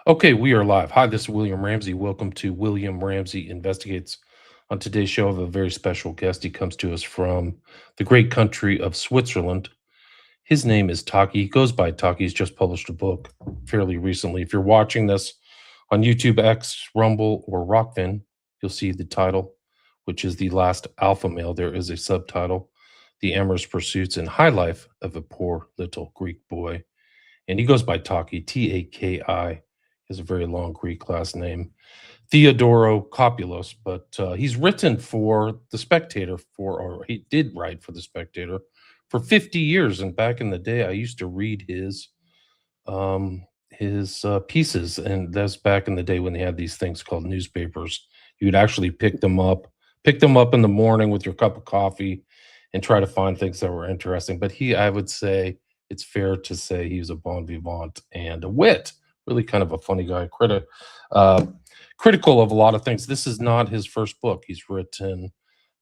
Okay, we are live. Hi, this is William Ramsey. Welcome to William Ramsey Investigates. On today's show, I have a very special guest. He comes to us from the great country of Switzerland. His name is Taki. He goes by Taki. He's just published a book fairly recently. If you're watching this on YouTube, X, Rumble, or Rockfin, you'll see the title, which is The Last Alpha Male. There is a subtitle, The Amorous Pursuits and High Life of a Poor Little Greek Boy. And he goes by Taki, Taki. Is a very long Greek last name, Theodoracopulos. But he's written for The Spectator or he did write for The Spectator for 50 years. And back in the day, I used to read his pieces, and that's back in the day when they had these things called newspapers. You would actually pick them up in the morning with your cup of coffee, and try to find things that were interesting. But I would say, it's fair to say he was a bon vivant and a wit, really kind of a funny guy, uh, critical of a lot of things. This is not his first book. He's written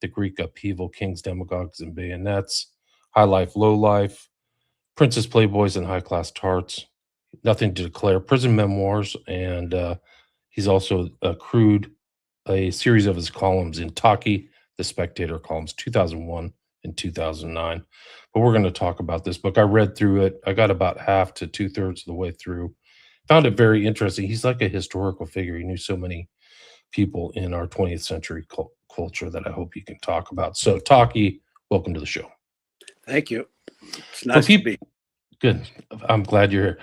The Greek Upheaval, Kings, Demagogues, and Bayonets, High Life, Low Life, Princess Playboys, and High Class Tarts, Nothing to Declare, Prison Memoirs, and he's also accrued a series of his columns in Taki, The Spectator columns, 2001 and 2009. But we're going to talk about this book. I read through it. I got about half to two-thirds of the way through. Found it very interesting. He's like a historical figure. He knew so many people in our 20th century culture that I hope you can talk about. So, Taki, welcome to the show. Thank you. It's For nice to people, be. good. I'm glad you're here.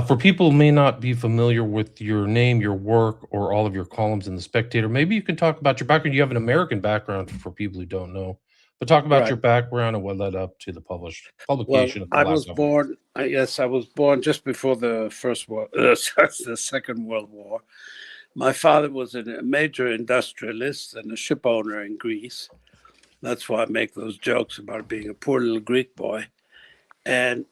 For people who may not be familiar with your name, your work, or all of your columns in The Spectator, maybe you can talk about your background. You have an American background for people who don't know, but talk about Right. your background and what led up to the Well, publication of The I Last was Album. born. Yes, I was born just before the First World, the Second World War. My father was a major industrialist and a ship owner in Greece. That's why I make those jokes about being a poor little Greek boy. And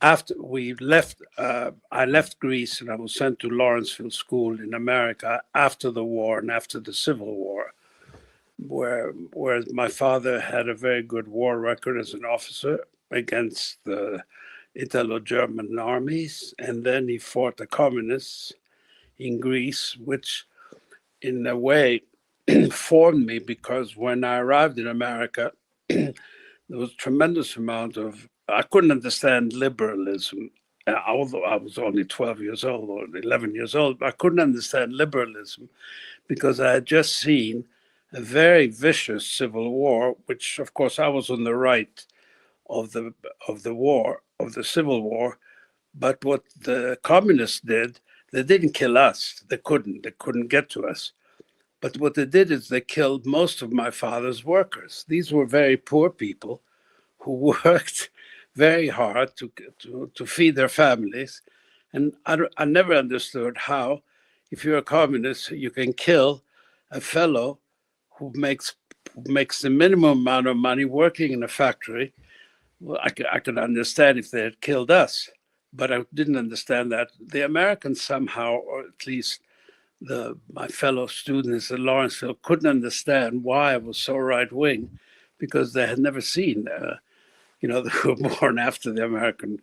after we left, I left Greece and I was sent to Lawrenceville School in America after the war and after the Civil War, where my father had a very good war record as an officer against the Italo-German armies, and then he fought the communists in Greece, which in a way formed me, because when I arrived in America, there was a tremendous amount of, I couldn't understand liberalism. Although I was only 12 years old or 11 years old, I couldn't understand liberalism because I had just seen a very vicious civil war, which of course I was on the right of the war, of the civil war. But what the communists did, they didn't kill us. They couldn't get to us. But what they did is they killed most of my father's workers. These were very poor people who worked very hard to feed their families. And I never understood how, if you're a communist, you can kill a fellow who makes the minimum amount of money working in a factory. Well, I could understand if they had killed us, but I didn't understand that the Americans somehow, or at least my fellow students at Lawrenceville, couldn't understand why I was so right wing, because they had never seen, they were born after the American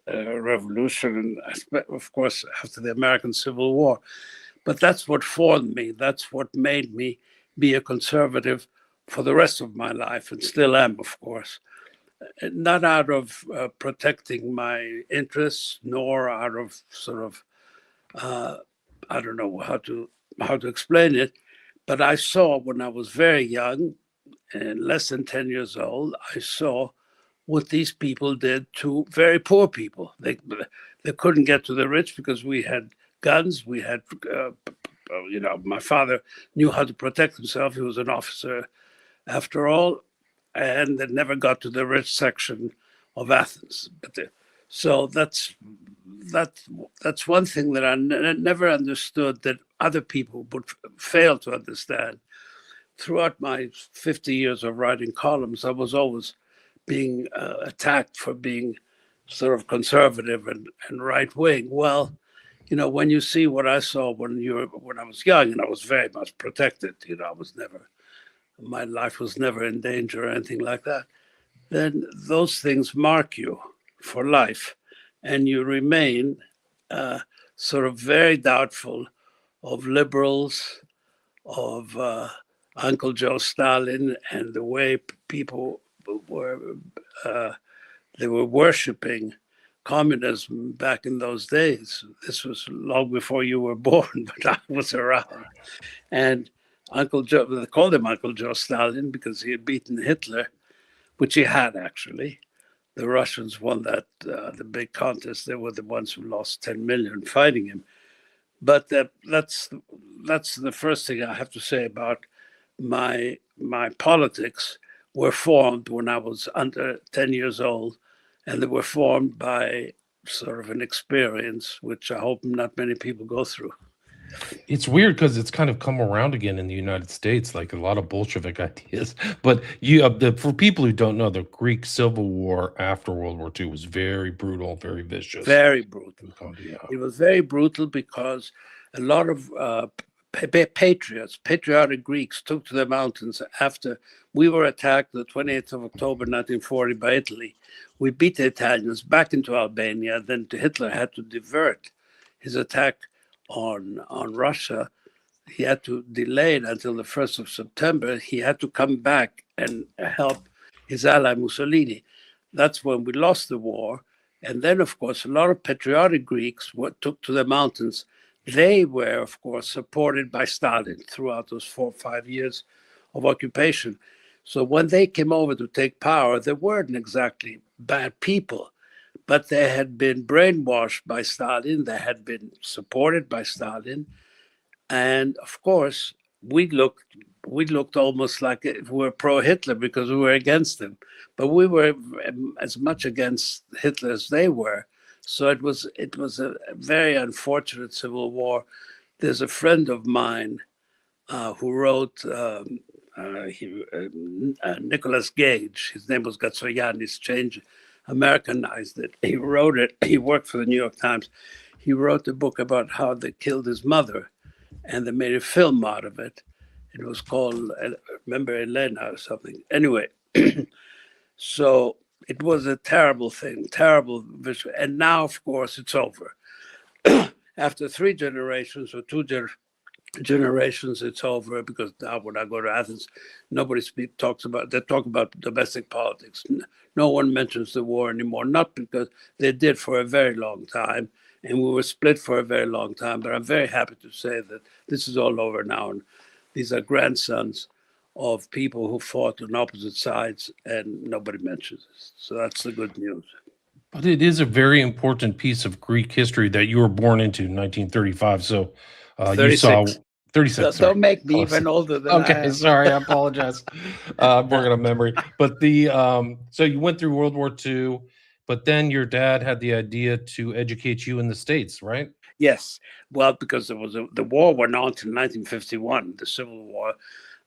Revolution and, of course, after the American Civil War. But that's what formed me. That's what made me be a conservative for the rest of my life, and still am, of course. Not out of protecting my interests, nor out of sort of I don't know how to explain it, but I saw when I was very young, and less than 10 years old, I saw what these people did to very poor people. They couldn't get to the rich because we had guns. We had, my father knew how to protect himself. He was an officer after all, and they never got to the rich section of Athens. So that that's one thing that I never understood, that other people would fail to understand. Throughout my 50 years of writing columns, I was always being attacked for being sort of conservative and right wing. Well, when you see what I saw when I was young, and I was very much protected, my life was never in danger or anything like that, then those things mark you for life, and you remain sort of very doubtful of liberals, of Uncle Joe Stalin, and the way people were they were worshiping communism back in those days. This was long before you were born, but I was around. And Uncle Joe, they called him Uncle Joe Stalin because he had beaten Hitler, which he had actually. The Russians won that the big contest. They were the ones who lost 10 million fighting him. But that's the first thing I have to say about my politics were formed when I was under 10 years old, and they were formed by sort of an experience which I hope not many people go through. It's weird because it's kind of come around again in the United States, like a lot of Bolshevik ideas. But for people who don't know, the Greek Civil War after World War II was very brutal, very vicious. Very brutal. Oh, yeah. It was very brutal because a lot of patriotic Greeks took to the mountains after we were attacked the 28th of October 1940 by Italy. We beat the Italians back into Albania. Then Hitler had to divert his attack on Russia. He had to delay it until the 1st of September. He had to come back and help his ally Mussolini. That's when we lost the war. And then, of course, a lot of patriotic Greeks took to the mountains. They were, of course, supported by Stalin throughout those 4 or 5 years of occupation. So when they came over to take power, they weren't exactly bad people, but they had been brainwashed by Stalin. They had been supported by Stalin. And of course, we looked almost like we were pro-Hitler because we were against him, but we were as much against Hitler as they were. So it was a very unfortunate civil war. There's a friend of mine who wrote Nicholas Gage. His name was Gatsoyan. He's changed, Americanized it. He wrote it. He worked for the New York Times. He wrote a book about how they killed his mother, and they made a film out of it. It was called, remember, Elena or something. Anyway, so it was a terrible thing, terrible visual. And now, of course, it's over. After 3 generations or 2 generations, it's over, because now when I go to Athens, nobody talks about, they talk about domestic politics. No one mentions the war anymore, not because they did for a very long time, and we were split for a very long time, but I'm very happy to say that this is all over now. And these are grandsons of people who fought on opposite sides, and nobody mentions this. So that's the good news. But it is a very important piece of Greek history that you were born into in 1935. So you saw 36. Don't make me even older than I am. Sorry, I apologize. Working on memory. But so you went through World War II, but then your dad had the idea to educate you in the States, right? Yes. Well, because there was the war went on to 1951, the Civil War.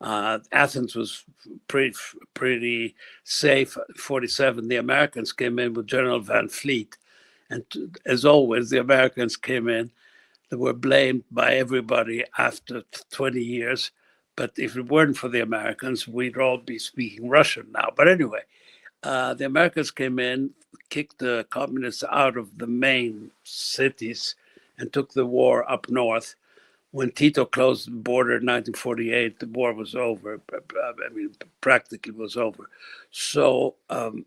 Athens was pretty safe. 47, the Americans came in with General Van Fleet, and as always, the Americans came in. They were blamed by everybody after 20 years. But if it weren't for the Americans, we'd all be speaking Russian now. But anyway, the Americans came in, kicked the communists out of the main cities, and took the war up north. When Tito closed the border in 1948, the war was over. I mean, practically was over. So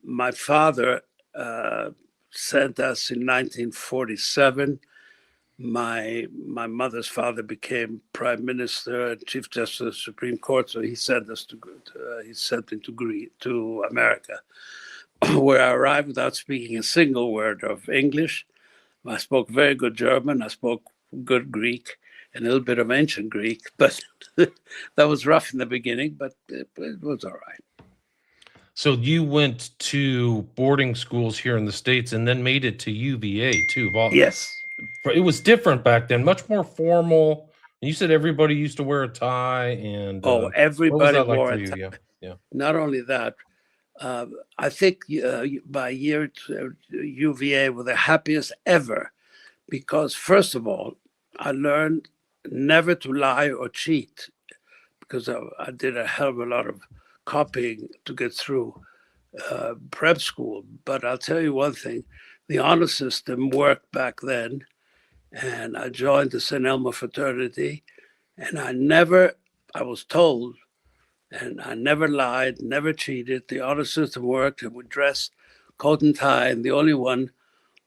my father sent us in 1947. My mother's father became prime minister and chief justice of the Supreme Court, so he sent us to America, where I arrived without speaking a single word of English. I spoke very good German. I spoke good Greek and a little bit of ancient Greek, but that was rough in the beginning, but it was all right. So you went to boarding schools here in the States and then made it to UVA too. Yes. It was different back then, much more formal. You said everybody used to wear a tie, and everybody wore a tie. Yeah. Yeah. Not only that, I think by year UVA were the happiest ever, because first of all, I learned never to lie or cheat, because I did a hell of a lot of copying to get through prep school. But I'll tell you one thing, the honor system worked back then, and I joined the St. Elmo fraternity. And I was told, and I never lied, never cheated. The honor system worked, and we dressed coat and tie. And the only one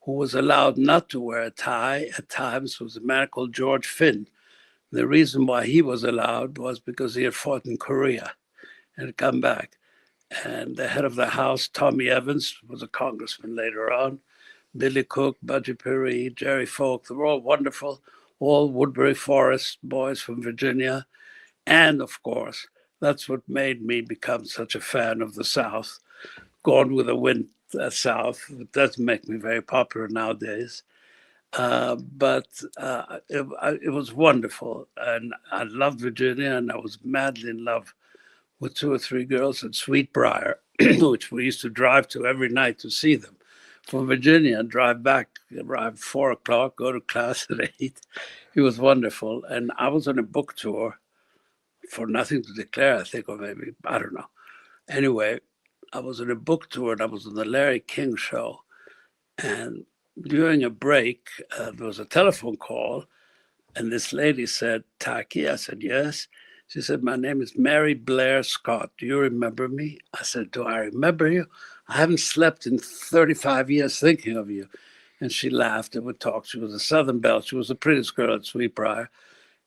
who was allowed not to wear a tie at times was a man called George Finn. The reason why he was allowed was because he had fought in Korea and had come back. And the head of the house, Tommy Evans, was a congressman later on. Billy Cook, Budgie Perry, Jerry Folk, they were all wonderful, all Woodbury Forest boys from Virginia. And of course, that's what made me become such a fan of the South. Gone with the Wind South, it doesn't make me very popular nowadays. But it was wonderful. And I loved Virginia, and I was madly in love with two or three girls at Sweetbriar, which we used to drive to every night to see them. From Virginia and drive back, arrive 4 o'clock, go to class at 8. It was wonderful. And I was on a book tour for Nothing to Declare, I think, or maybe, I don't know. Anyway, I was on a book tour and I was on the Larry King show. And during a break, there was a telephone call. And this lady said, Taki? I said, yes. She said, my name is Mary Blair Scott. Do you remember me? I said, do I remember you? I haven't slept in 35 years thinking of you. And she laughed and would talk. She was a Southern Belle. She was the prettiest girl at Sweetbriar.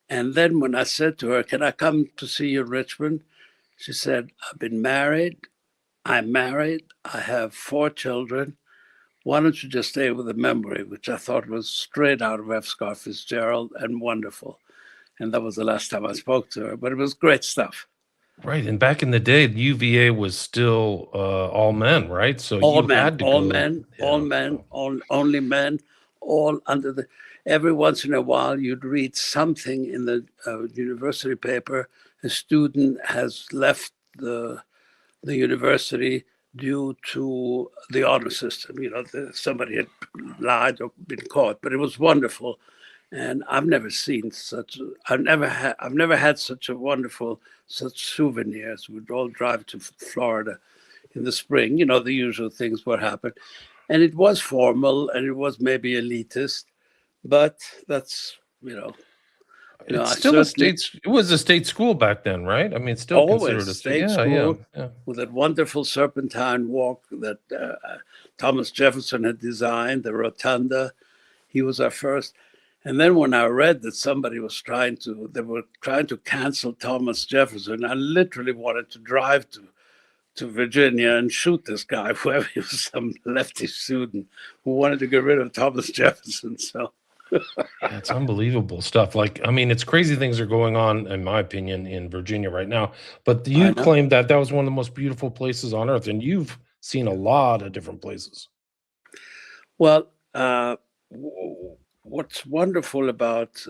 And then when I said to her, can I come to see you in Richmond? She said, I've been married. I'm married. I have 4 children. Why don't you just stay with the memory, which I thought was straight out of F. Scott Fitzgerald and wonderful. And that was the last time I spoke to her, but it was great stuff. Right, and back in the day, the UVA was still, all men, right? So All you men, had to all go. men, all Yeah. men, only men, all under the. Every once in a while, you'd read something in the university paper. A student has left the university due to the honor system. Somebody had lied or been caught, but it was wonderful. And I've never seen such. I've never had such a wonderful such souvenirs. We'd all drive to Florida in the spring. The usual things would happen, and it was formal and it was maybe elitist, but that's It's I still a certainly it was a state school back then, right? I mean, it's still always considered a state. state Yeah, yeah, school yeah. with that wonderful serpentine walk that Thomas Jefferson had designed, the rotunda. He was our first. And then when I read that they were trying to cancel Thomas Jefferson, I literally wanted to drive to Virginia and shoot this guy, whoever he was, some lefty student who wanted to get rid of Thomas Jefferson. So Yeah, it's unbelievable stuff. Like, I mean, it's crazy things are going on, in my opinion, in Virginia right now. But I you know. claimed that that was one of the most beautiful places on earth, and you've seen a lot of different places. Well, what's wonderful about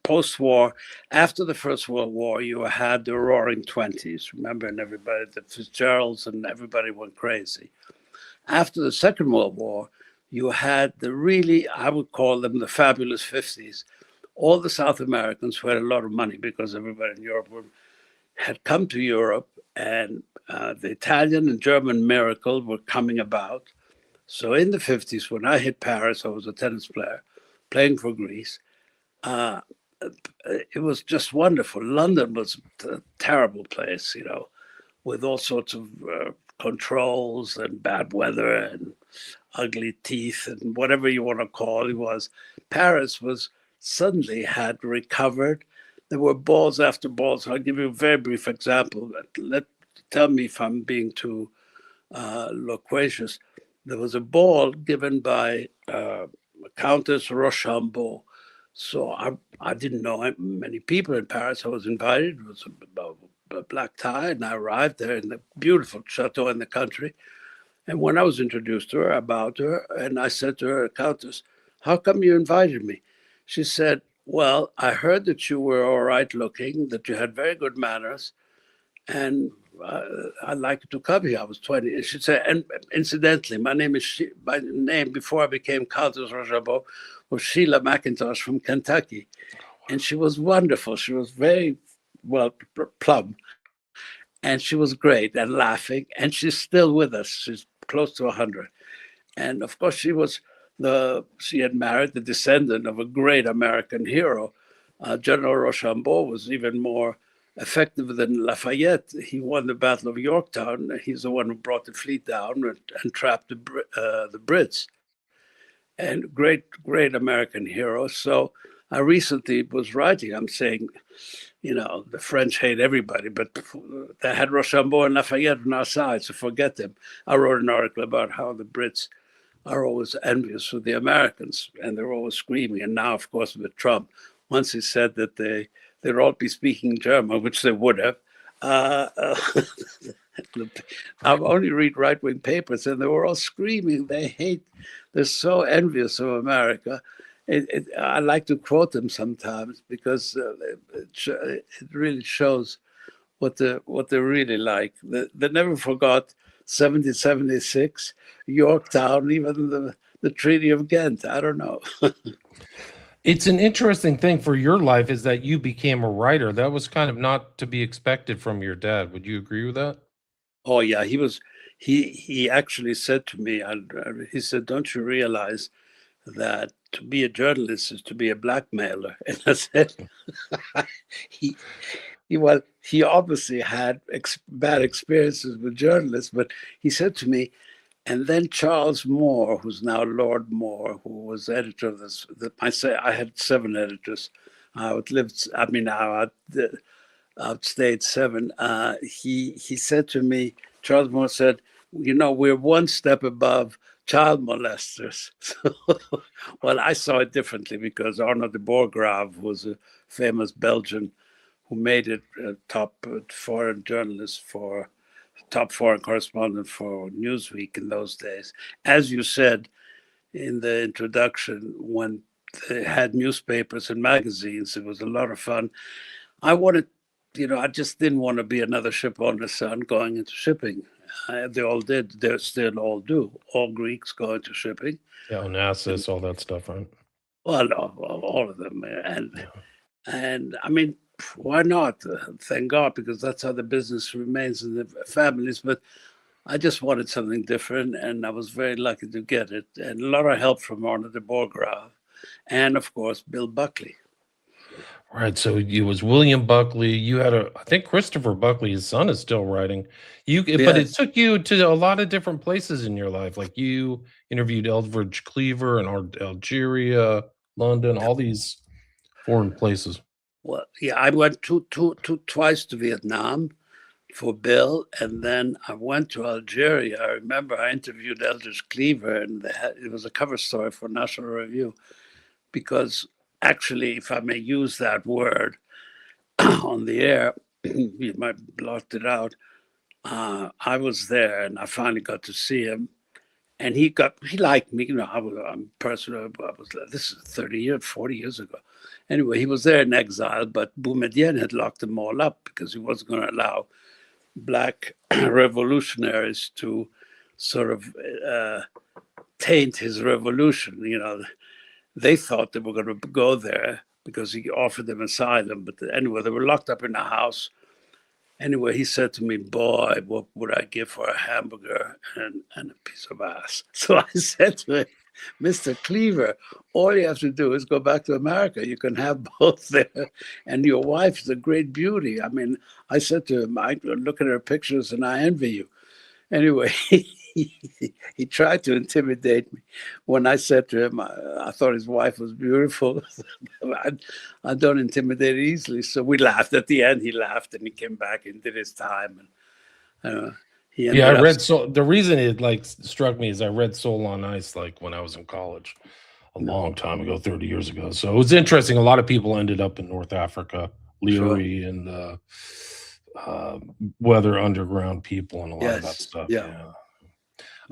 post-war, after the First World War, you had the Roaring Twenties. Remember, and everybody, the Fitzgeralds and everybody went crazy. After the Second World War, you had I would call them the fabulous 50s. All the South Americans who had a lot of money because everybody in Europe had come to Europe, and the Italian and German miracle were coming about. So in the 50s, when I hit Paris, I was a tennis player playing for Greece. Uh, it was just wonderful. London was a terrible place, with all sorts of controls and bad weather and ugly teeth and whatever you want to call it was. Paris was suddenly had recovered. There were balls after balls. I'll give you a very brief example. Tell me if I'm being too loquacious. There was a ball given by Countess Rochambeau. So I didn't know many people in Paris. I was invited. It was a black tie, and I arrived there in the beautiful chateau in the country. And when I was introduced to her, I bowed to her, and I said to her, Countess, how come you invited me? She said, well, I heard that you were all right looking, that you had very good manners, and I'd like to come here. I was 20. And she said, and incidentally, my name before I became Countess Rochambeau was Sheila McIntosh from Kentucky. And she was wonderful. She was very, well, plumb. And she was great and laughing. And she's still with us. She's close to 100. And of course, she was she had married the descendant of a great American hero. General Rochambeau was even more effective than Lafayette. He won the Battle of Yorktown. He's the one who brought the fleet down and trapped the Brits. And great American hero. So I recently was writing, I'm saying, the French hate everybody, but they had Rochambeau and Lafayette on our side, so forget them. I wrote an article about how the Brits are always envious of the Americans, and they're always screaming. And now, of course, with Trump, once he said that they'd all be speaking German, which they would have. I've only read right-wing papers, and they were all screaming. They're so envious of America. I like to quote them sometimes because it really shows what they're really like. They never forgot 1776, Yorktown, even the Treaty of Ghent. I don't know. It's an interesting thing for your life is that you became a writer. That was kind of not to be expected from your dad. Would you agree with that? Oh yeah, he was. He actually said to me, he said, "Don't you realize that to be a journalist is to be a blackmailer?" And I said, he well, he obviously had bad experiences with journalists, but he said to me, and then Charles Moore, who's now Lord Moore, who was editor of this, I had 7 editors. I outstayed 7. He said to me, Charles Moore said, we're one step above child molesters. Well, I saw it differently because Arno de Boergraaf was a famous Belgian who made it a top foreign journalist top foreign correspondent for Newsweek in those days. As you said in the introduction, when they had newspapers and magazines, it was a lot of fun. I just didn't want to be another ship owner's son going into shipping. They all did. They still all do. All Greeks go into shipping. Yeah, Onassis, all that stuff, right? Well, no, all of them. And I mean, why not? Thank God, because that's how the business remains in the families. But I just wanted something different, and I was very lucky to get it. And a lot of help from Arno de Boergraaf, and of course, Bill Buckley. Right. So it was William Buckley. You had I think Christopher Buckley, his son, is still writing. But it Yes. took you to a lot of different places in your life. Like you interviewed Eldridge Cleaver and Algeria, London, all these foreign places. Well, yeah, I went twice to Vietnam for Bill, and then I went to Algeria. I remember I interviewed Eldridge Cleaver, and it was a cover story for National Review, because actually, if I may use that word on the air, you might blot it out. I was there, and I finally got to see him, and he liked me. I'm personal. This is 30 years, 40 years ago. Anyway, he was there in exile, but Boumediene had locked them all up because he wasn't going to allow black revolutionaries to sort of taint his revolution. They thought they were going to go there because he offered them asylum. But anyway, they were locked up in a house. Anyway, he said to me, "Boy, what would I give for a hamburger and a piece of ass?" So I said to him, "Mr. Cleaver, all you have to do is go back to America. You can have both there. And your wife is a great beauty." I mean, I said to him, "I look at her pictures and I envy you." Anyway, he tried to intimidate me. When I said to him, I thought his wife was beautiful. I don't intimidate easily. So we laughed. At the end, he laughed and he came back and did his time. And he ended Yeah, I up. read Soul. The reason it struck me is I read Soul on Ice when I was in college a long time ago, 30 years ago. So it was interesting. A lot of people ended up in North Africa, Leary Sure. and Weather Underground people and a lot of that stuff. Yeah.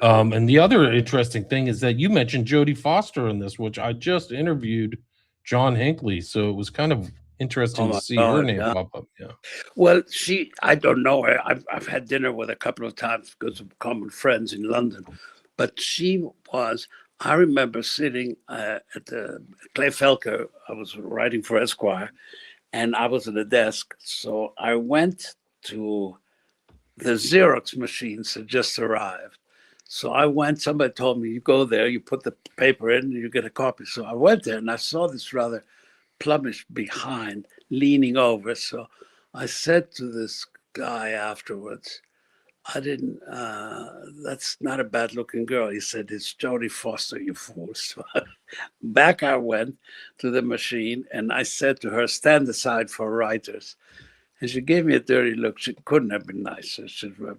And the other interesting thing is that you mentioned Jodie Foster in this, which I just interviewed John Hinckley. So it was kind of interesting to see her name pop up. Yeah. Well, I don't know her. I've had dinner with her a couple of times because of common friends in London. But I remember sitting at Clay Felker. I was writing for Esquire, and I was at a desk. So I went to the Xerox machines had just arrived. So I went, somebody told me, you go there, you put the paper in, and you get a copy. So I went there and I saw this rather plummish behind leaning over. So I said to this guy afterwards, I didn't, that's not a bad looking girl. He said, it's Jodie Foster, you fool. So back I went to the machine and I said to her, stand aside for writers. And she gave me a dirty look. She couldn't have been nicer. She's a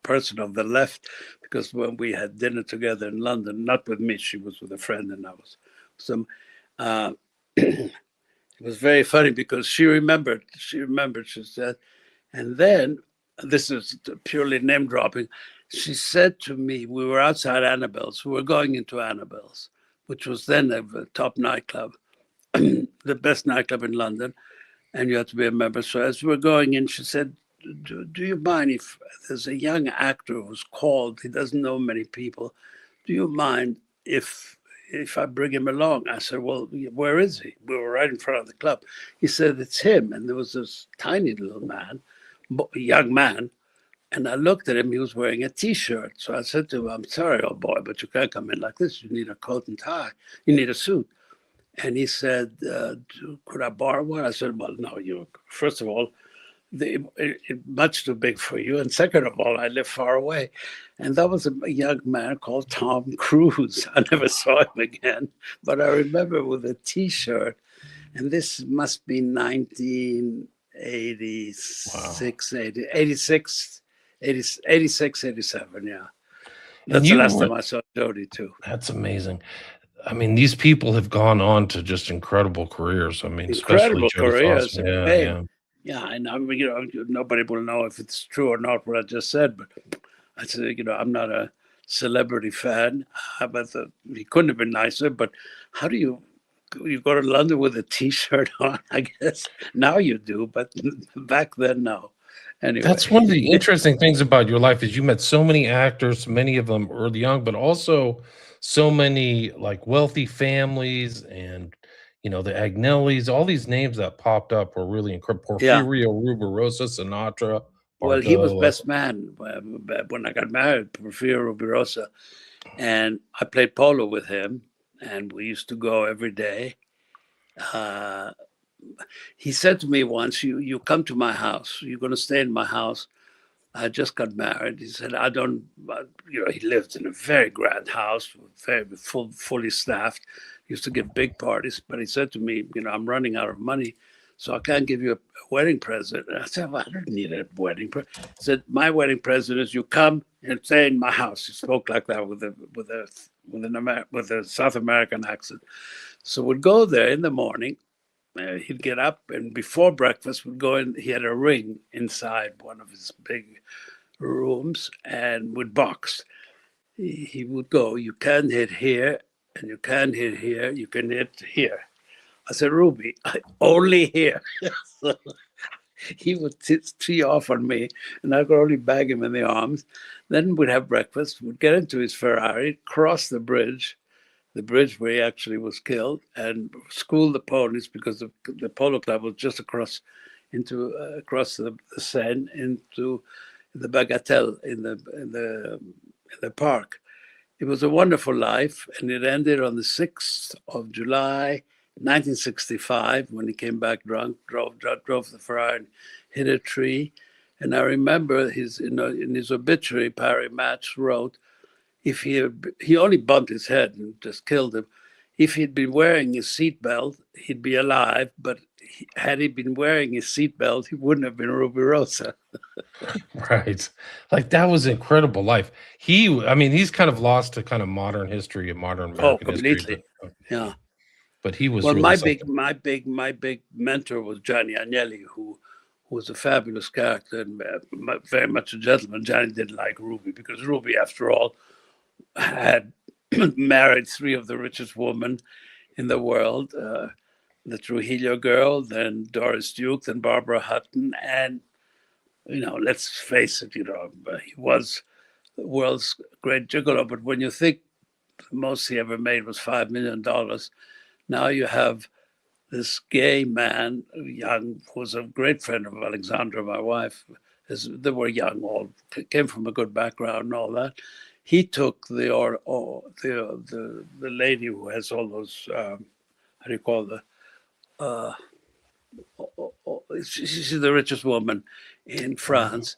person of the left, because when we had dinner together in London, not with me, she was with a friend, and I was some. It was very funny because she remembered. She said, and then this is purely name dropping. She said to me, we were outside Annabelle's. We were going into Annabelle's, which was then a top nightclub, the best nightclub in London, and you had to be a member. So as we were going in, she said, do you mind if there's a young actor who's called, he doesn't know many people, do you mind if I bring him along? I said, well, where is he? We were right in front of the club. He said, it's him. And there was this tiny little man, young man, and I looked at him, he was wearing a T-shirt. So I said to him, I'm sorry, old boy, but you can't come in like this. You need a coat and tie. You need a suit. And he said, could I borrow one? I said, well, no, first of all, much too big for you. And second of all, I live far away. And that was a young man called Tom Cruise. I never saw him again, but I remember with a T-shirt. And this must be 1986, wow. 86, 87, yeah. That's the last time I saw Jodie, too. That's amazing. I mean, these people have gone on to just incredible careers. I mean, incredible careers. Yeah, and I mean, nobody will know if it's true or not what I just said, but I said, I'm not a celebrity fan, but he couldn't have been nicer. But how do you go to London with a T-shirt on? I guess now you do, but back then, no. Anyway. That's one of the interesting things about your life is you met so many actors, many of them early young, but also so many like wealthy families and the Agnellis, all these names that popped up were really incredible. Porfirio Rubirosa, Sinatra. Well, he was best man when I got married, Porfirio Rubirosa, and I played polo with him, and we used to go every day. He said to me once, you come to my house, you're going to stay in my house. I just got married. He said, I don't, he lived in a very grand house, very fully staffed, used to give big parties. But he said to me, I'm running out of money, so I can't give you a wedding present. And I said, well, I don't need a wedding present. He said, my wedding present is you come and stay in my house. He spoke like that with a South American accent. So we'd go there in the morning. He'd get up, and before breakfast we'd go in. He had a ring inside one of his big rooms, and would box. He would go, you can't hit here, and you can't hit here, you can hit here. I said, Ruby, only here. So he would tee off on me, and I could only bag him in the arms. Then we'd have breakfast, we'd get into his Ferrari, cross the bridge where he actually was killed, and school the ponies, because the polo club was just across the Seine into the Bagatelle in the park. It was a wonderful life, and it ended on the 6th of July, 1965, when he came back drunk, drove the Ferrari and hit a tree. And I remember in his obituary, Parry Match wrote, if he only bumped his head and just killed him. If he'd been wearing his seatbelt, he'd be alive. But had he been wearing his seatbelt, he wouldn't have been Rubirosa. Right. Like that was incredible life. He's kind of lost to kind of modern history and modern American completely. History. Yeah. But he was my big mentor was Gianni Agnelli, who was a fabulous character and very much a gentleman. Gianni didn't like Ruby because Ruby, after all, had married 3 of the richest women in the world, the Trujillo girl, then Doris Duke, then Barbara Hutton. And, let's face it, he was the world's great gigolo. But when you think the most he ever made was $5 million, now you have this gay man, young, who was a great friend of Alexandra, my wife. They were young, all came from a good background and all that. he took the lady who has all those how do you call the she's the richest woman in France.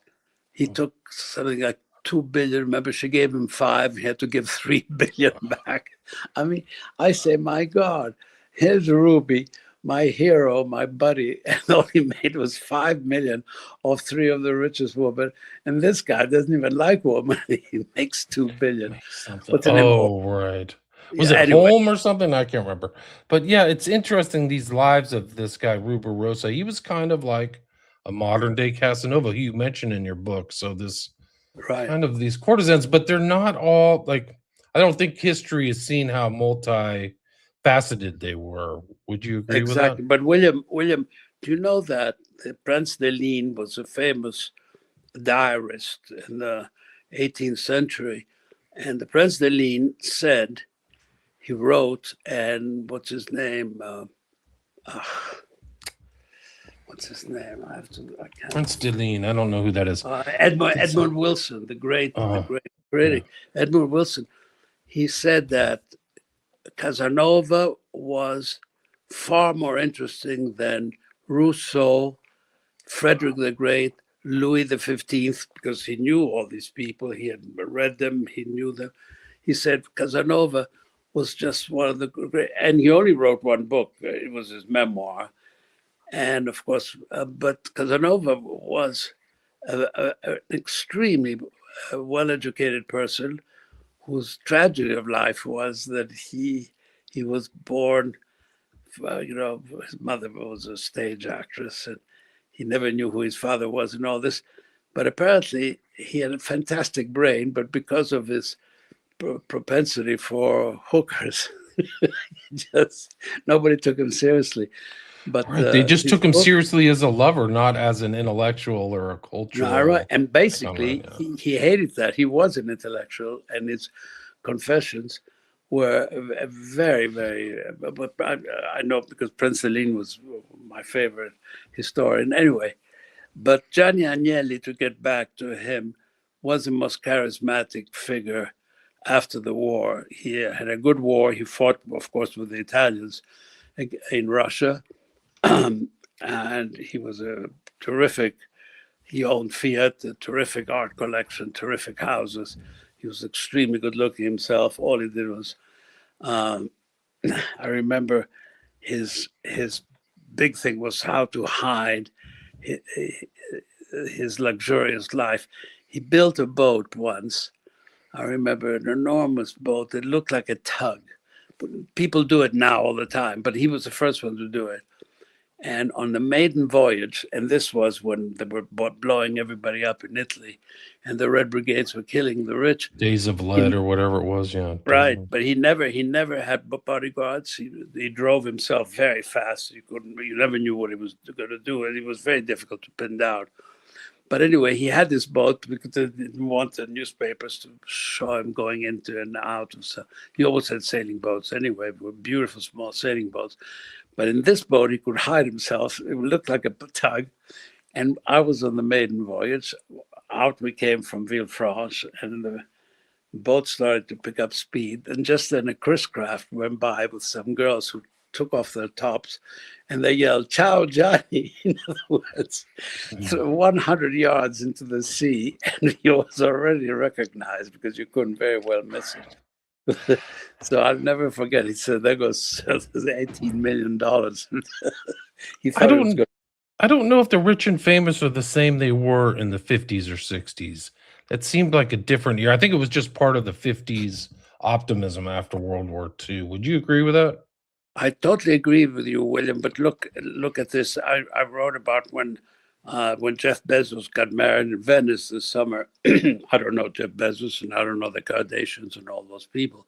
He took something like 2 billion. Remember, she gave him 5. He had to give 3 billion back. I mean, I say, my God, here's Ruby, my hero, my buddy, and all he made was 5 million off 3 of the richest women. And this guy doesn't even like women. He makes 2 billion. Something. What's the name? Oh, right. Was Yeah, it anyway, Home or something? I can't remember. But yeah, it's interesting these lives of this guy Ruberosa. He was kind of like a modern day Casanova, who you mentioned in your book. So this right. kind of these courtesans, but they're not all like, I don't think history has seen how multifaceted they were. Would you agree with that? Exactly. But William, do you know that the Prince de Ligne was a famous diarist in the 18th century? And the Prince de Ligne said, he wrote, and what's his name? What's his name? I can't. Prince Deline. I don't know who that is. Edmund Wilson, the great critic. Yeah. Edmund Wilson. He said that Casanova was far more interesting than Rousseau, Frederick the Great, Louis XV, because he knew all these people. He had read them. He knew them. He said Casanova was just one of the great, and he only wrote one book. It was his memoir. And of course, but Casanova was an extremely well-educated person whose tragedy of life was that he was born, his mother was a stage actress and he never knew who his father was and all this. But apparently he had a fantastic brain, but because of his propensity for hookers, just nobody took him seriously. But right. They just took him seriously as a lover, not as an intellectual or a cultural. No, right. And basically, he hated that. He was an intellectual, and his confessions were very, very. But I know because Prince Celine was my favorite historian. Anyway, but Gianni Agnelli, to get back to him, was the most charismatic figure after the war. He had a good war. He fought, of course, with the Italians in Russia. And he was a terrific, he owned Fiat, a terrific art collection, terrific houses. He was extremely good looking himself. All he did was, I remember his big thing was how to hide his luxurious life. He built a boat once. I remember an enormous boat that looked like a tug. People do it now all the time, but he was the first one to do it. And on the maiden voyage, and this was when they were blowing everybody up in Italy, and the Red Brigades were killing the rich. Days of Lead or whatever it was, yeah. Right, but he never had bodyguards. He drove himself very fast. You never knew what he was going to do, and he was very difficult to pin down. But anyway, he had this boat because they didn't want the newspapers to show him going into and out of stuff. He always had sailing boats anyway, beautiful small sailing boats. But in this boat, he could hide himself. It looked like a tug. And I was on the maiden voyage. Out we came from Villefranche, and the boat started to pick up speed. And just then a Chris craft went by with some girls who took off their tops, and they yelled, "Ciao, Johnny." In other words, 100 yards into the sea, and he was already recognized because you couldn't very well miss it. So I'll never forget. He said, "There goes $18 million." He thought it was good. I don't know if the rich and famous are the same they were in the 50s or 60s. That seemed like a different year. I think it was just part of the 50s optimism after World War II. Would you agree with that? I totally agree with you, William. But look at this. I wrote about when Jeff Bezos got married in Venice this summer. I don't know Jeff Bezos, and I don't know the Kardashians and all those people.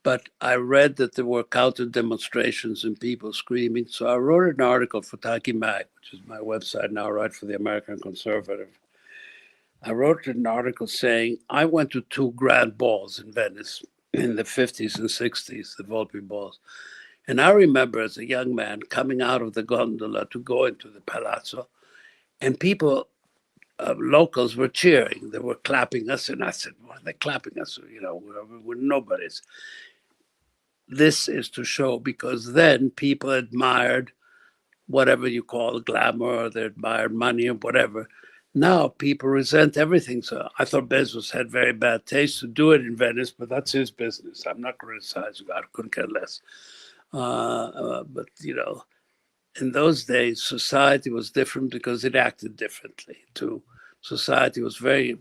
But I read that there were counter demonstrations and people screaming. So I wrote an article for Taki Mag, which is my website now, I write for the American Conservative. I wrote an article saying, I went to 2 grand balls in Venice in the 50s and 60s, the Volpi balls. And I remember as a young man coming out of the gondola to go into the palazzo, and people locals were cheering. They were clapping us, and I said, "Why are they clapping us? We're nobodies." This is to show, because then people admired whatever you call glamour, or they admired money or whatever. Now people resent everything. So I thought Bezos had very bad taste to do it in Venice, but that's his business. I'm not criticizing. I couldn't care less. But in those days, society was different because it acted differently too. Society was very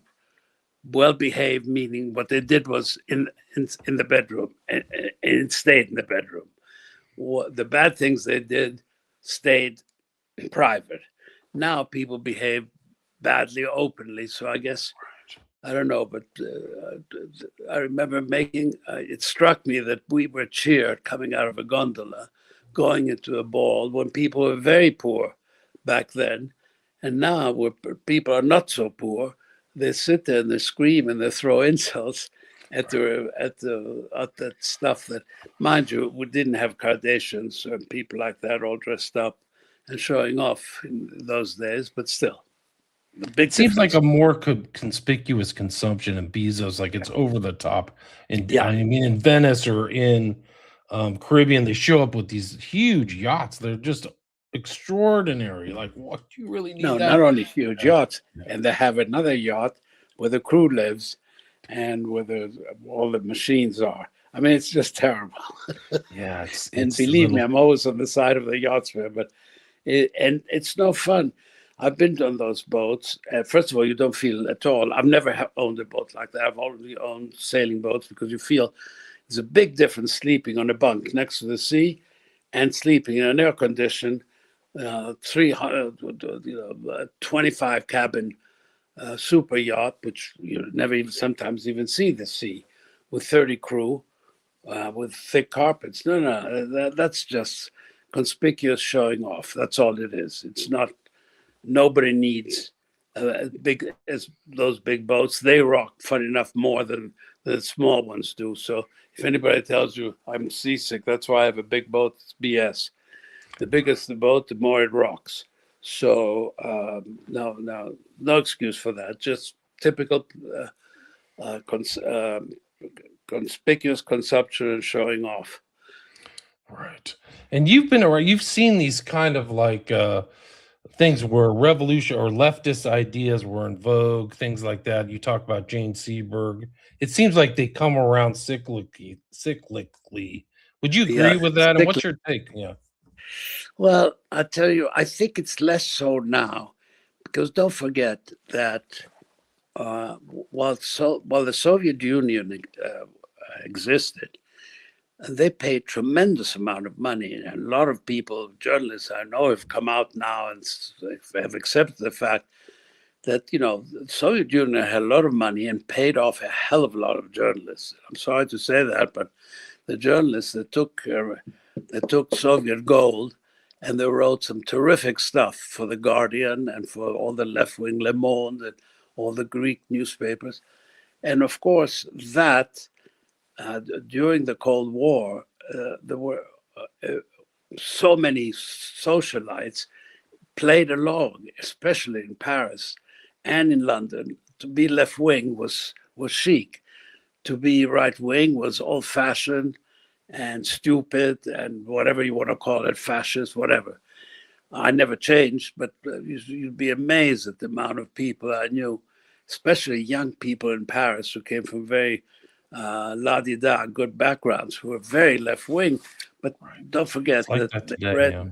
well behaved, meaning what they did was in the bedroom, and it stayed in the bedroom. The bad things they did stayed private. Now people behave badly openly. So I guess I don't know, but I remember it struck me that we were cheered coming out of a gondola, going into a ball when people were very poor back then. And now, where people are not so poor, they sit there and they scream and they throw insults at that stuff that, mind you, we didn't have Kardashians or people like that all dressed up and showing off in those days, but still. It seems like a more conspicuous consumption in Bezos, like it's over the top. And Yeah. I mean, in Venice or in Caribbean, they show up with these huge yachts. They're just extraordinary. Like, what do you really need No, that? not only huge yachts, Yeah. and they have another yacht where the crew lives and where all the machines are. I mean, it's just terrible. Yeah, And it's a believe me, little. I'm always on the side of the yachtsman, but it's no fun. I've been on those boats. First of all, you don't feel at all. I've never owned a boat like that. I've only owned sailing boats, because you feel there's a big difference sleeping on a bunk next to the sea and sleeping in an air conditioned 25 cabin super yacht, which you never even sometimes even see the sea, with 30 crew, with thick carpets. No, that's just conspicuous showing off. That's all it is. It's not. Nobody needs big as those big boats. They rock, funny enough, more than the small ones do. So if anybody tells you I'm seasick, that's why I have a big boat, it's BS. The bigger the boat, the more it rocks. So no excuse for that. Just typical conspicuous consumption and showing off. Right. And you've been around, you've seen these kind of like things where revolution or leftist ideas were in vogue, things like that. You talk about Jane Seberg. It seems like they come around cyclically. Would you agree Yeah, with that? And what's your take? Yeah. well, I tell you, I think it's less so now, because don't forget that while the Soviet Union existed, they paid tremendous amount of money, and a lot of people, journalists I know, have come out now and have accepted the fact that the Soviet Union had a lot of money and paid off a hell of a lot of journalists. I'm sorry to say that, but the journalists that took Soviet gold, and they wrote some terrific stuff for the Guardian and for all the left-wing Le Monde and all the Greek newspapers, and of course that during the Cold War there were so many socialites played along, especially in Paris and in London. To be left wing was chic. To be right wing was old fashioned and stupid and whatever you want to call it, fascist, whatever. I never changed, but you'd be amazed at the amount of people I knew, especially young people in Paris who came from very la-di-da, good backgrounds, who were very left wing. But don't forget It's like that that today. Yeah.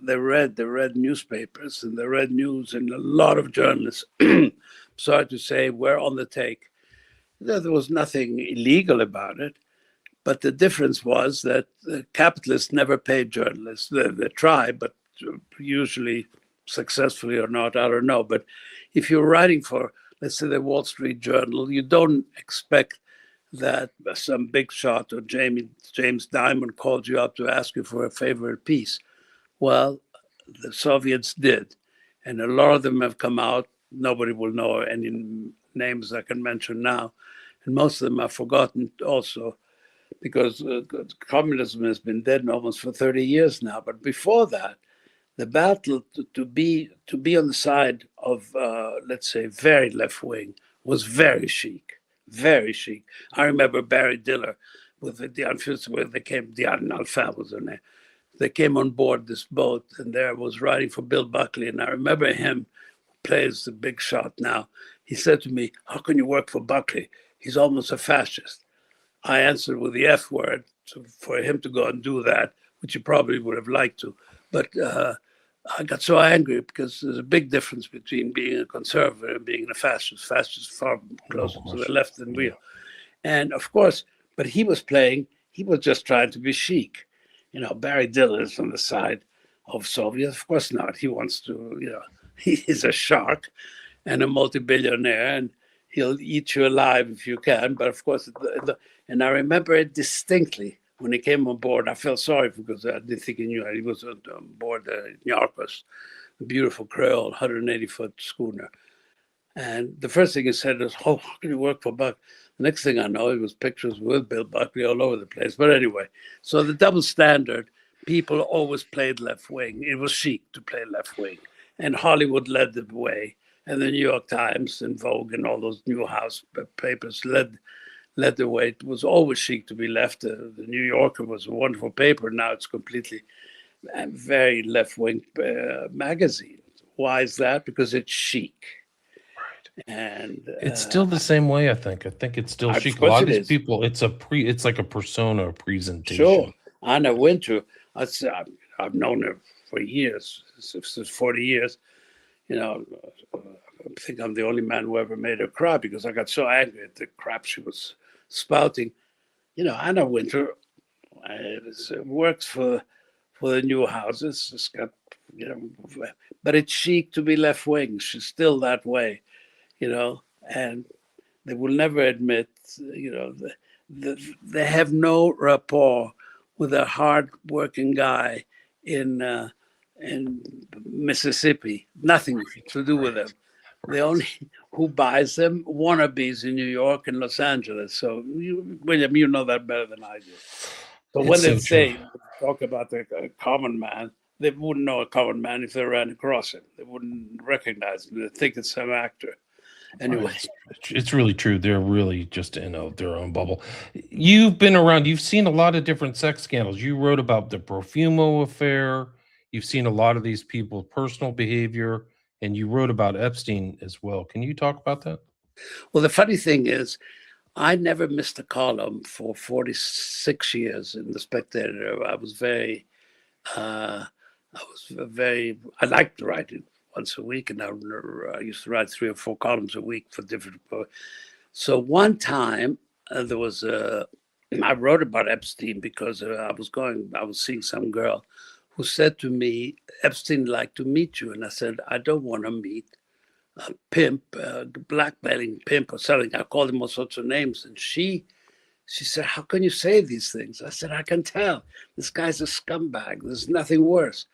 they read newspapers and they read news, and a lot of journalists, sorry to say, were on the take. There was nothing illegal about it, but the difference was that the capitalists never paid journalists. They try, but usually successfully or not, I don't know. But if you're writing for, let's say, the Wall Street Journal, you don't expect that some big shot or James Diamond called you up to ask you for a favorite piece. Well, the Soviets did, and a lot of them have come out. Nobody will know any names I can mention now, and most of them are forgotten also, because communism has been dead almost for 30 years now. But before that, the battle to be on the side of, let's say, very left wing was very chic, very chic. I remember Barry Diller with the where they came, the Alpha was in there. They came on board this boat, and there was writing for Bill Buckley, and I remember him, plays the big shot now. He said to me, "How can you work for Buckley? He's almost a fascist." I answered with the F word for him to go and do that, which he probably would have liked to. But I got so angry because there's a big difference between being a conservative and being a fascist. Fascist far closer to the left than we are. And of course, but he was just trying to be chic. Barry Diller is on the side of Soviets. Of course not. He wants to, he's a shark and a multi-billionaire, and he'll eat you alive if you can. But of course, and I remember it distinctly when he came on board. I felt sorry because I didn't think he knew. He was on board the Amorous, a beautiful Creole, 180-foot schooner. And the first thing he said is, "Oh, how can you work for Buck?" The next thing I know, it was pictures with Bill Buckley all over the place. But anyway, so the double standard, people always played left wing. It was chic to play left wing. And Hollywood led the way. And the New York Times and Vogue and all those Newhouse papers led the way. It was always chic to be left. The New Yorker was a wonderful paper. Now it's completely very left-wing magazine. Why is that? Because it's chic. And It's still the same way, I think. I think it's still of chic. A course lot of it these is. people, it's like a persona, a presentation. Sure. Anna Wintour, I've known her for years, since 40 years. I think I'm the only man who ever made her cry because I got so angry at the crap she was spouting. Anna Wintour works for the new houses. It's got, but it's chic to be left wing. She's still that way, and they will never admit, they have no rapport with a hard-working guy in Mississippi. Nothing to do with them. The only who buys them wannabes in New York and Los Angeles. So, William, you know that better than I do. So when they say talk about the common man, they wouldn't know a common man if they ran across him. They wouldn't recognize him. They'd think it's some actor. Anyway, it's really true. They're really just in their own bubble. You've been around. You've seen a lot of different sex scandals. You wrote about the Profumo affair. You've seen a lot of these people's personal behavior, and you wrote about Epstein as well. Can you talk about that? Well, the funny thing is, I never missed a column for 46 years in the Spectator. I liked writing once a week, and I used to write 3 or 4 columns a week for different. So one time I wrote about Epstein because I was seeing some girl who said to me, "Epstein would like to meet you," and I said, "I don't want to meet a pimp, blackmailing pimp or something." I called him all sorts of names, and she said, "How can you say these things?" I said, "I can tell. This guy's a scumbag. There's nothing worse."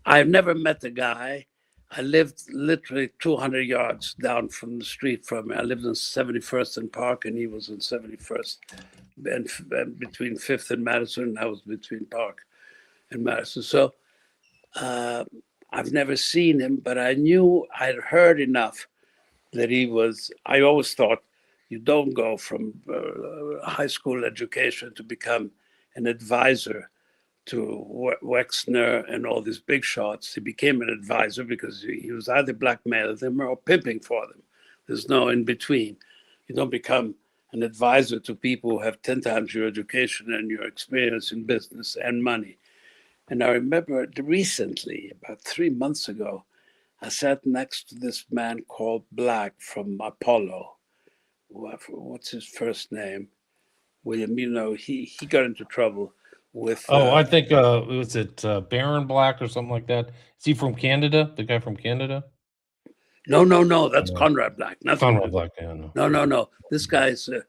I've never met the guy. I lived literally 200 yards down from the street from me. I lived on 71st and Park, and he was on 71st, and between 5th and Madison, and I was between Park and Madison. So I've never seen him, but I'd heard enough that I always thought you don't go from high school education to become an advisor to Wexner and all these big shots. He became an advisor because he was either blackmailing them or pimping for them. There's no in between. You don't become an advisor to people who have 10 times your education and your experience in business and money. And I remember recently, about 3 months ago, I sat next to this man called Black from Apollo. What's his first name? William, he got into trouble with. I think was it Baron Black or something like that? Is he from Canada? The guy from Canada? No. That's Conrad Black. Conrad Black. Yeah, No. This guy's a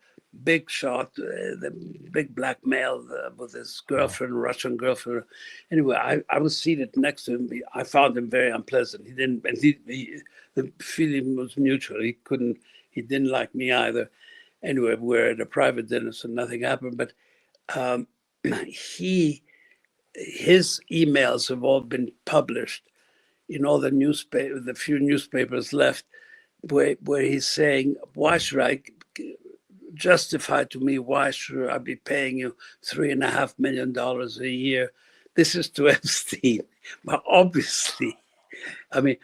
big shot, the big black male with his girlfriend, Russian girlfriend. Anyway, I was seated next to him. I found him very unpleasant. The feeling was mutual. He didn't like me either. Anyway, we're at a private dinner, so nothing happened. But he his emails have all been published in all the newspaper, the few newspapers left, where he's saying, why should I justify to me, why should I be paying you $3.5 million a year? This is to Epstein. But obviously, I mean,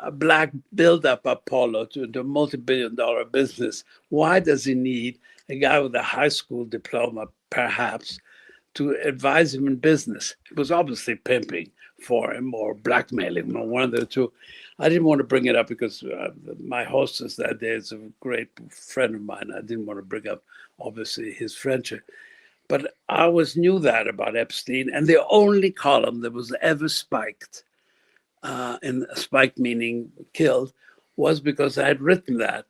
a black build-up Apollo to a multi-billion-dollar business. Why does he need a guy with a high school diploma, perhaps, to advise him in business? It was obviously pimping for him or blackmailing him, or one of the two. I didn't want to bring it up because my hostess that day is a great friend of mine. I didn't want to bring up, obviously, his friendship. But I always knew that about Epstein. And the only column that was ever spiked, and spiked meaning killed, was because I had written that.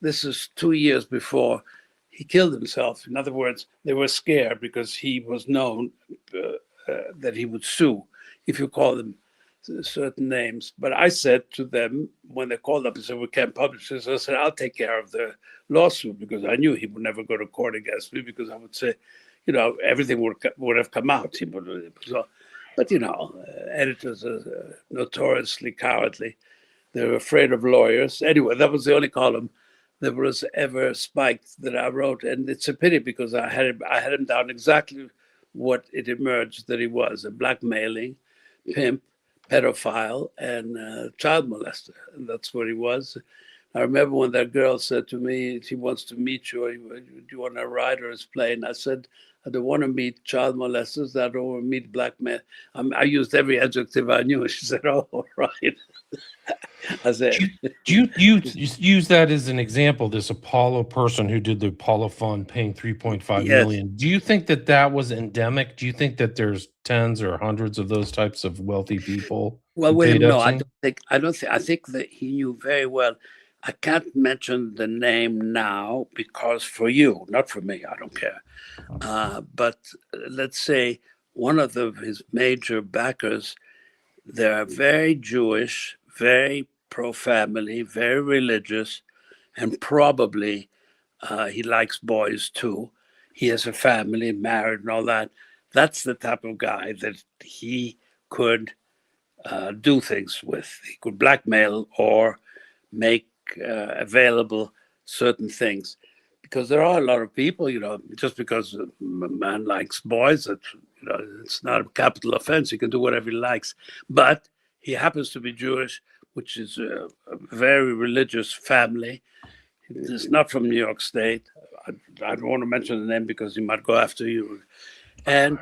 This is 2 years before he killed himself. In other words, they were scared because he was known that he would sue if you call them certain names. But I said to them, when they called up and said, we can't publish this, I said, I'll take care of the lawsuit, because I knew he would never go to court against me, because I would say, everything would have come out. But, editors are notoriously cowardly. They're afraid of lawyers. Anyway, that was the only column that was ever spiked that I wrote. And it's a pity, because I had him down exactly what it emerged that he was: a blackmailing, pimp, pedophile, and child molester. And that's what he was. I remember when that girl said to me, she wants to meet you. Do you want to ride her his plane? I said, I don't want to meet child molesters. I don't want to meet black men. I used every adjective I knew. She said, oh, all right. I said, you use that as an example, this Apollo person who did the Apollo fund paying 3.5 yes. million. Do you think that was endemic? Do you think that there's tens or hundreds of those types of wealthy people? Well, who with paid him, no, Epstein? I think that he knew very well. I can't mention the name now because for you, not for me, I don't care. But let's say one of his major backers, they're very Jewish, very pro-family, very religious, and probably he likes boys too. He has a family, married, and all that. That's the type of guy that he could do things with. He could blackmail or make available certain things. Because there are a lot of people, just because a man likes boys, that it's not a capital offense. He can do whatever he likes. But he happens to be Jewish, which is a very religious family. He's not from New York State. I don't want to mention the name because he might go after you. And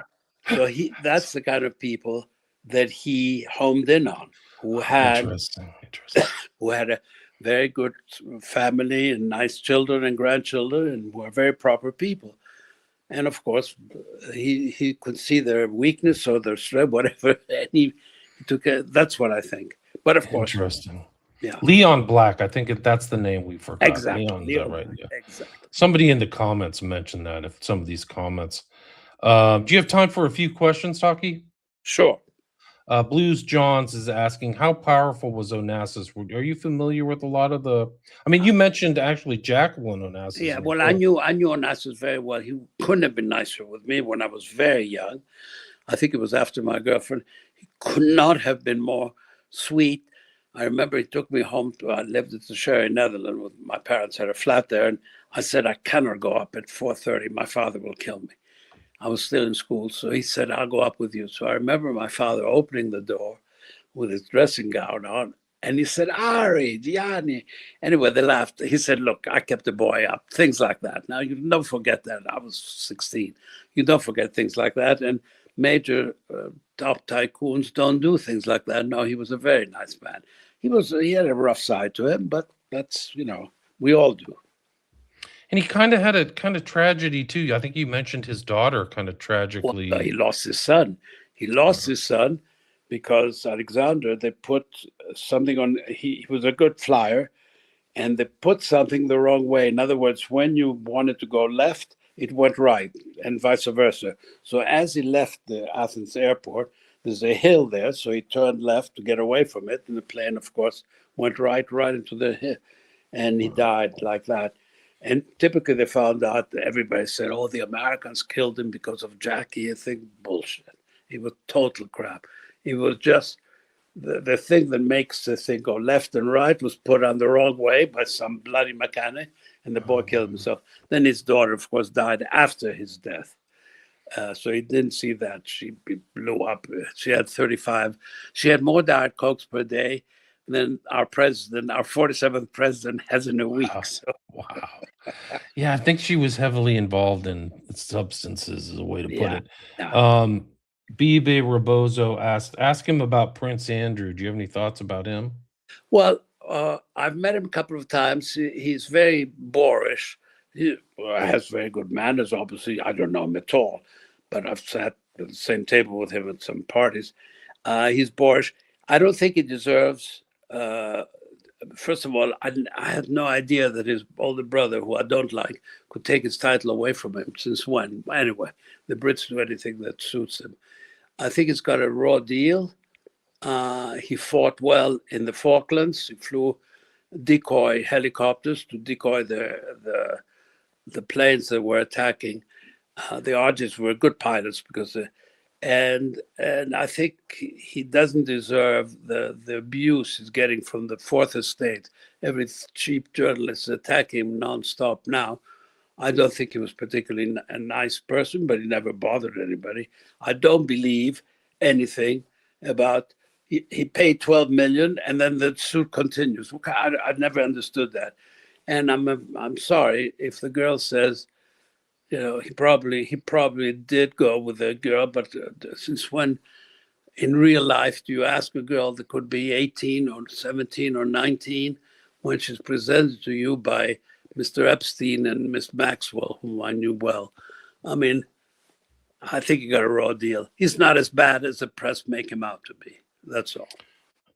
so that's the kind of people that he homed in on, who had a very good family and nice children and grandchildren, and were very proper people. And of course, he could see their weakness or their strength, whatever, and he took it. That's what I think. But of course, interesting. Yeah, Leon Black. I think that's the name we forgot. exactly. Leon, is that right? Yeah. Exactly. Somebody in the comments mentioned that. If some of these comments, do you have time for a few questions, Taki? Sure. Blues Johns is asking, how powerful was Onassis? Are you familiar with a lot of the? I mean, you mentioned actually Jacqueline Onassis. Yeah, well, I knew Onassis very well. He couldn't have been nicer with me when I was very young. I think it was after my girlfriend. He could not have been more sweet. I remember he took me home. I lived at the Sherry, Netherlands. With my parents had a flat there, and I said, I cannot go up at 4:30. My father will kill me. I was still in school, so he said, I'll go up with you. So I remember my father opening the door with his dressing gown on, and he said, Ari, Gianni. Anyway, they laughed. He said, look, I kept the boy up, things like that. Now, you don't forget that. I was 16. You don't forget things like that. And major top tycoons don't do things like that. No, he was a very nice man. He had a rough side to him, but that's, we all do. And he kind of had a kind of tragedy too. I think you mentioned his daughter kind of tragically. Well, he lost his son. He lost his son because Alexander, they put something on, he was a good flyer, and they put something the wrong way. In other words, when you wanted to go left, it went right, and vice versa. So as he left the Athens airport, there's a hill there, so he turned left to get away from it, and the plane, of course, went right into the hill, and he died like that. And typically they found out, everybody said, oh, the Americans killed him because of Jackie. I think bullshit. He was total crap. He was just the thing that makes the thing go left and right was put on the wrong way by some bloody mechanic, and the boy killed himself. Then his daughter, of course, died after his death. So he didn't see that. She blew up. She had 35. She had more Diet Cokes per day than our president, our 47th president, has in a week. Wow. So. Wow. Yeah, I think she was heavily involved in substances, is a way to put Yeah. it. Yeah. Bibe Rebozo ask him about Prince Andrew. Do you have any thoughts about him? Well, I've met him a couple of times. He's very boorish. He has very good manners, obviously. I don't know him at all, but I've sat at the same table with him at some parties. He's boorish. I don't think he deserves. First of all, I had no idea that his older brother, who I don't like, could take his title away from him. Since when? Anyway, the Brits do anything that suits them. I think he's got a raw deal. He fought well in the Falklands. He flew decoy helicopters to decoy the planes that were attacking. The Argies were good pilots because, and I think he doesn't deserve the abuse he's getting from the Fourth Estate. Every cheap journalist attack him nonstop now. I don't think he was particularly a nice person, but he never bothered anybody. I don't believe anything about he paid 12 million and then the suit continues. I never understood that, and I'm sorry if the girl says, he probably did go with a girl, but since when in real life do you ask a girl that could be 18 or 17 or 19 when she's presented to you by Mr. Epstein and Miss Maxwell, whom I knew well? I mean, I think he got a raw deal. He's not as bad as the press make him out to be. That's all.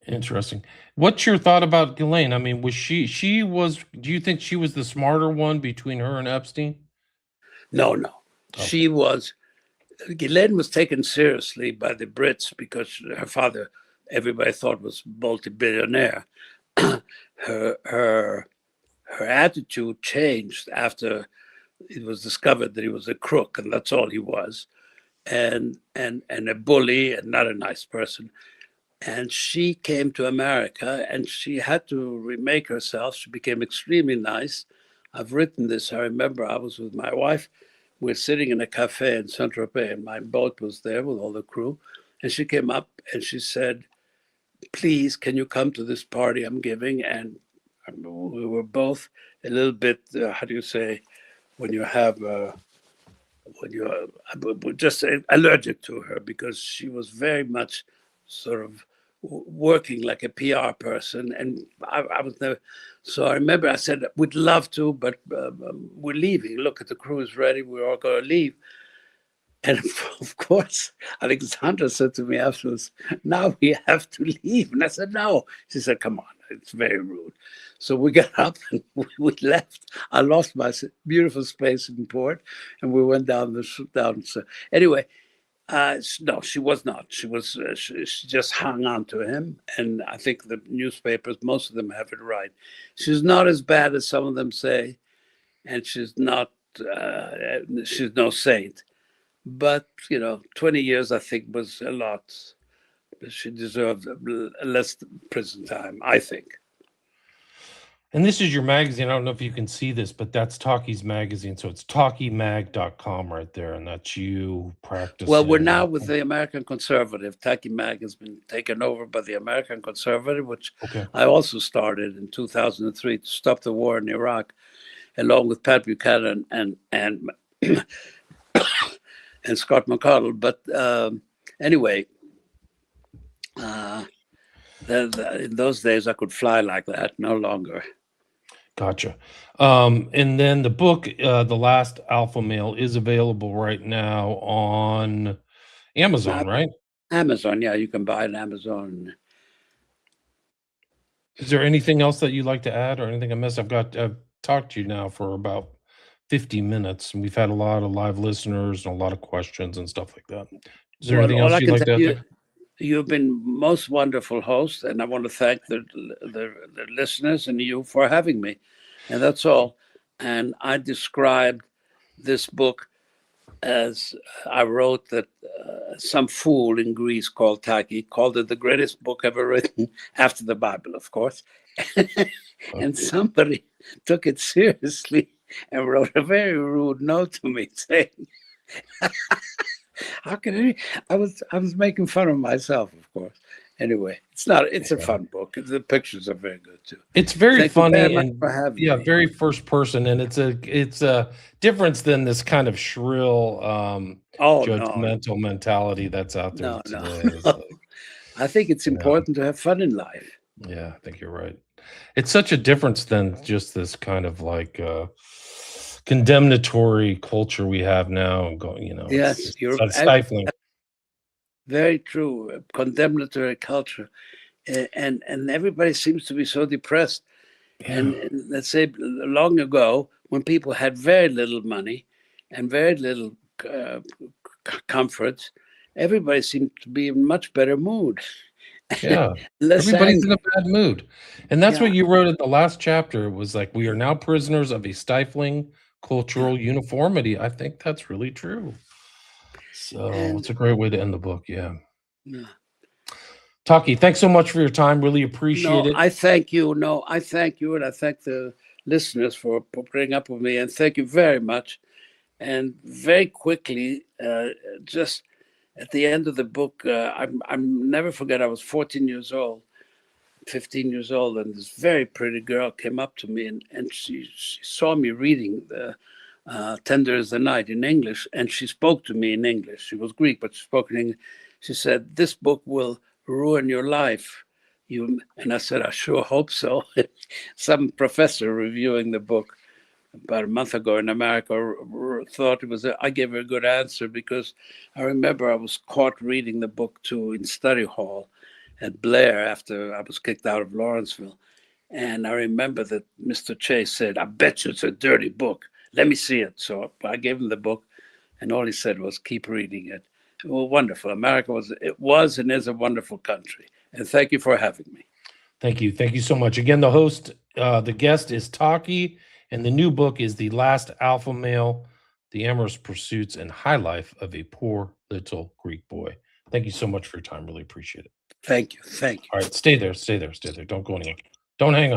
Interesting. What's your thought about Ghislaine? I mean, do you think she was the smarter one between her and Epstein? No. Okay. Ghislaine was taken seriously by the Brits because her father, everybody thought, was multi-billionaire. her attitude changed after it was discovered that he was a crook, and that's all he was, and a bully and not a nice person. And she came to America and she had to remake herself. She became extremely nice. I've written this. I remember I was with my wife. We're sitting in a cafe in Saint-Tropez, and my boat was there with all the crew. And she came up and she said, "Please, can you come to this party I'm giving?" And we were both a little bit, how do you say, when you're just allergic to her, because she was very much sort of working like a PR person, and I was never. So I remember I said, "We'd love to, but we're leaving. Look, the crew is ready. We're all going to leave." And of course, Alexandra said to me afterwards, "Now we have to leave." And I said, "No." She said, "Come on, it's very rude." So we got up and we left. I lost my beautiful space in port, and we went down. So anyway, no, she was not. She was. She just hung on to him, and I think the newspapers, most of them, have it right. She's not as bad as some of them say, and she's not. She's no saint. But 20 years, I think, was a lot. She deserved less prison time, I think. And this is your magazine. I don't know if you can see this, but that's Taki's magazine. So it's takimag.com right there. And that's you practicing. Well, we're now with the American Conservative. Taki Mag has been taken over by the American Conservative, which I also started in 2003 to stop the war in Iraq, along with Pat Buchanan and and Scott McConnell. But anyway, in those days, I could fly like that. No longer. Gotcha. And then the book, The Last Alpha Male, is available right now on Amazon, right? Amazon, yeah, you can buy it on Amazon. Is there anything else that you'd like to add or anything I missed? I've talked to you now for about 50 minutes, and we've had a lot of live listeners and a lot of questions and stuff like that. Is there anything else you'd like to add there? You've been most wonderful host, and I want to thank the listeners and you for having me. And that's all. And I described this book as I wrote that some fool in Greece called Taki called it the greatest book ever written, after the Bible, of course. And somebody took it seriously and wrote a very rude note to me saying, "How can he?" I was making fun of myself, of course. Anyway, it's a fun book. The pictures are very good too. It's very Thank you very funny much and for having me. very first person, and it's a difference than this kind of shrill Oh, judgmental mentality that's out there no, today. It's no. like, I think it's you know, important to have fun in life. yeah, I think you're right. It's such a difference than just this kind of like condemnatory culture we have now, and going, Yes, you're it's stifling. very true. Condemnatory culture, and everybody seems to be so depressed. Yeah. And let's say long ago, when people had very little money and very little comforts, everybody seemed to be in much better mood. Yeah. Less Everybody's in angry. a bad mood. And that's what Yeah, you wrote at the last chapter. It was like, we are now prisoners of a stifling yeah. cultural uniformity. I think that's really true. So And it's a great way to end the book. Yeah. yeah. Taki, thanks so much for your time. Really appreciate No, it. I thank you. No, I thank you, and I thank the listeners for putting up with me. And thank you very much. And very quickly, just at the end of the book, I'm never forget. I was 14 years old, 15 years old, and this very pretty girl came up to me, and she saw me reading the Tender as the Night in English, and she spoke to me in English. She was Greek, but she spoke in English. She said, "This book will ruin your life." And I said, "I sure hope so." Some professor reviewing the book about a month ago in America thought it was. I gave her a good answer, because I remember I was caught reading the book too in study hall at Blair after I was kicked out of Lawrenceville. And I remember that Mr. Chase said, "I bet you it's a dirty book. Let me see it." So I gave him the book, and all he said was, "Keep reading it." Well, wonderful. America was and is a wonderful country. And thank you for having me. Thank you. Thank you so much. Again, the guest is Taki, and the new book is The Last Alpha Male, The Amorous Pursuits and High Life of a Poor Little Greek Boy. Thank you so much for your time. Really appreciate it. Thank you. Thank you. All right, stay there. Don't go anywhere. Don't hang up.